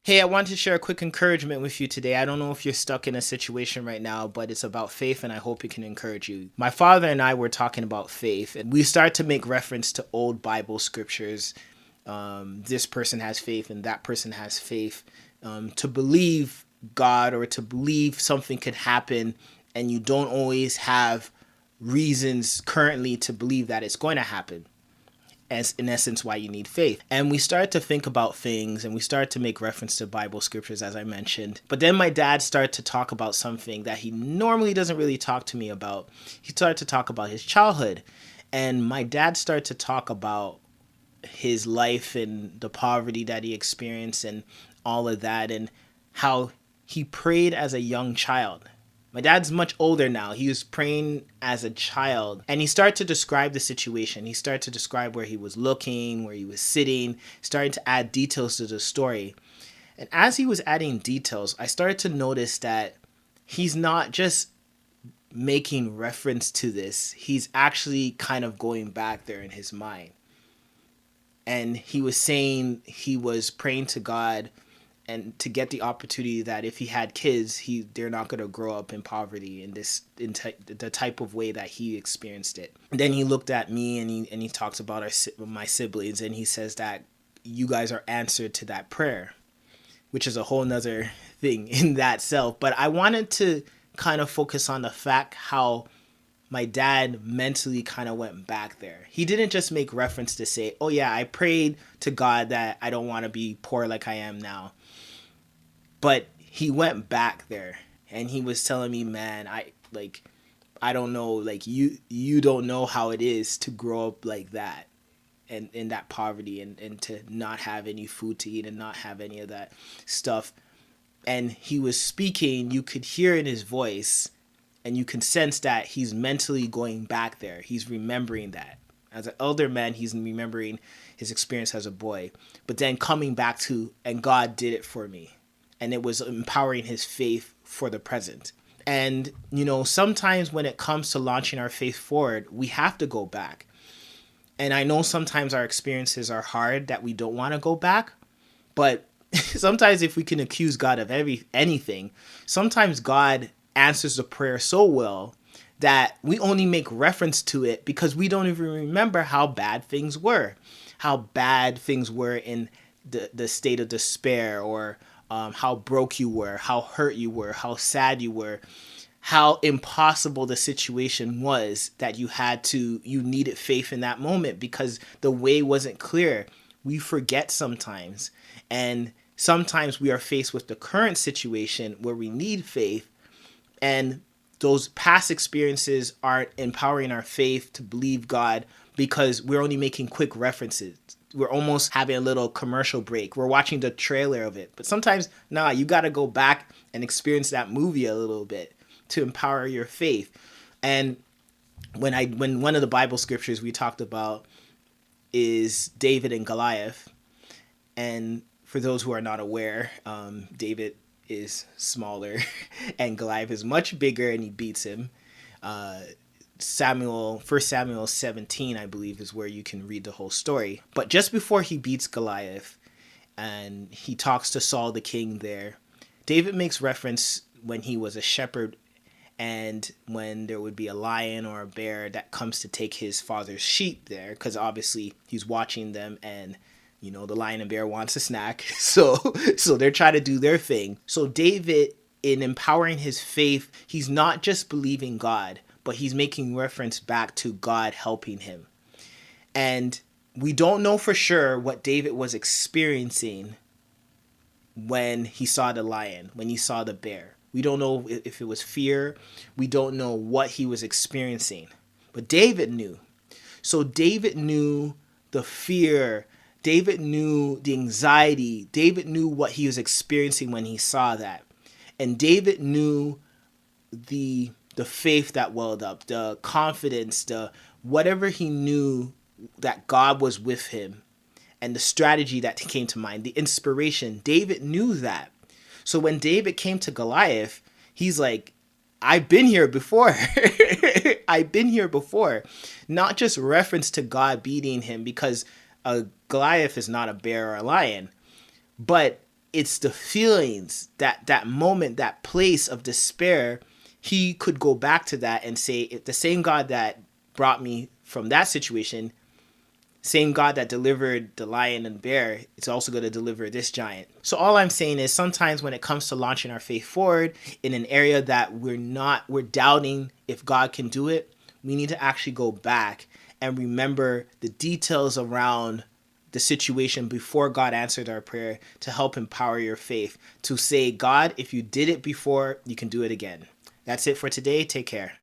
Hey, I want to share a quick encouragement with you today. I don't know if you're stuck in a situation right now, but it's about faith, and I hope it can encourage you. My father and I were talking about faith, and we start to make reference to old Bible scriptures. This person has faith, and that person has faith. To believe God or to believe something could happen, and you don't always have reasons currently to believe that it's going to happen, as in essence why you need faith. And we start to think about things and we start to make reference to Bible scriptures, as I mentioned. But then my dad started to talk about something that he normally doesn't really talk to me about. He started to talk about his childhood. And my dad started to talk about his life and the poverty that he experienced and all of that, and how he prayed as a young child. My dad's much older now. He was praying as a child, and he started to describe the situation. He started to describe where he was looking, where he was sitting, starting to add details to the story. And as he was adding details, I started to notice that he's not just making reference to this, he's actually kind of going back there in his mind. And he was saying he was praying to God and to get the opportunity that if he had kids, they're not going to grow up in poverty in the type of way that he experienced it. And then he looked at me and he talks about my siblings, and he says that you guys are answered to that prayer, which is a whole nother thing in that self. But I wanted to kind of focus on the fact how my dad mentally kind of went back there. He didn't just make reference to say, oh yeah, I prayed to God that I don't want to be poor like I am now. But he went back there and he was telling me, man, I don't know, like you don't know how it is to grow up like that and in that poverty, and to not have any food to eat and not have any of that stuff. And he was speaking, you could hear in his voice and you can sense that he's mentally going back there. He's remembering that. As an elder man, he's remembering his experience as a boy, but then coming back to, and God did it for me. And it was empowering his faith for the present. And, sometimes when it comes to launching our faith forward, we have to go back. And I know sometimes our experiences are hard that we don't want to go back. But sometimes if we can accuse God of anything, sometimes God answers the prayer so well that we only make reference to it because we don't even remember how bad things were. How bad things were in the state of despair, or how broke you were, how hurt you were, how sad you were, how impossible the situation was that you needed faith in that moment because the way wasn't clear. We forget sometimes. And sometimes we are faced with the current situation where we need faith, and those past experiences aren't empowering our faith to believe God because we're only making quick references. We're almost having a little commercial break. We're watching the trailer of it. But sometimes, you got to go back and experience that movie a little bit to empower your faith. And when one of the Bible scriptures we talked about is David and Goliath. And for those who are not aware, David is smaller and Goliath is much bigger, and he beats him. First Samuel 17, I believe, is where you can read the whole story. But just before he beats Goliath and he talks to Saul the king there, David makes reference when he was a shepherd, and when there would be a lion or a bear that comes to take his father's sheep there, because obviously he's watching them, and the lion and bear wants a snack. So they're trying to do their thing. So David, in empowering his faith, he's not just believing God, but he's making reference back to God helping him. And we don't know for sure what David was experiencing when he saw the lion, when he saw the bear. We don't know if it was fear. We don't know what he was experiencing. But David knew. So David knew the fear. David knew the anxiety. David knew what he was experiencing when he saw that. And David knew the faith that welled up, the confidence, the whatever he knew that God was with him, and the strategy that came to mind, the inspiration. David knew that. So when David came to Goliath, he's like, I've been here before. I've been here before. Not just reference to God beating him, because a Goliath is not a bear or a lion, but it's the feelings, that moment, that place of despair. He could go back to that and say, if the same God that brought me from that situation, same God that delivered the lion and bear, it's also going to deliver this giant. So all I'm saying is, sometimes when it comes to launching our faith forward in an area that we're doubting if God can do it, we need to actually go back and remember the details around the situation before God answered our prayer, to help empower your faith to say, God, if you did it before, you can do it again. That's it for today. Take care.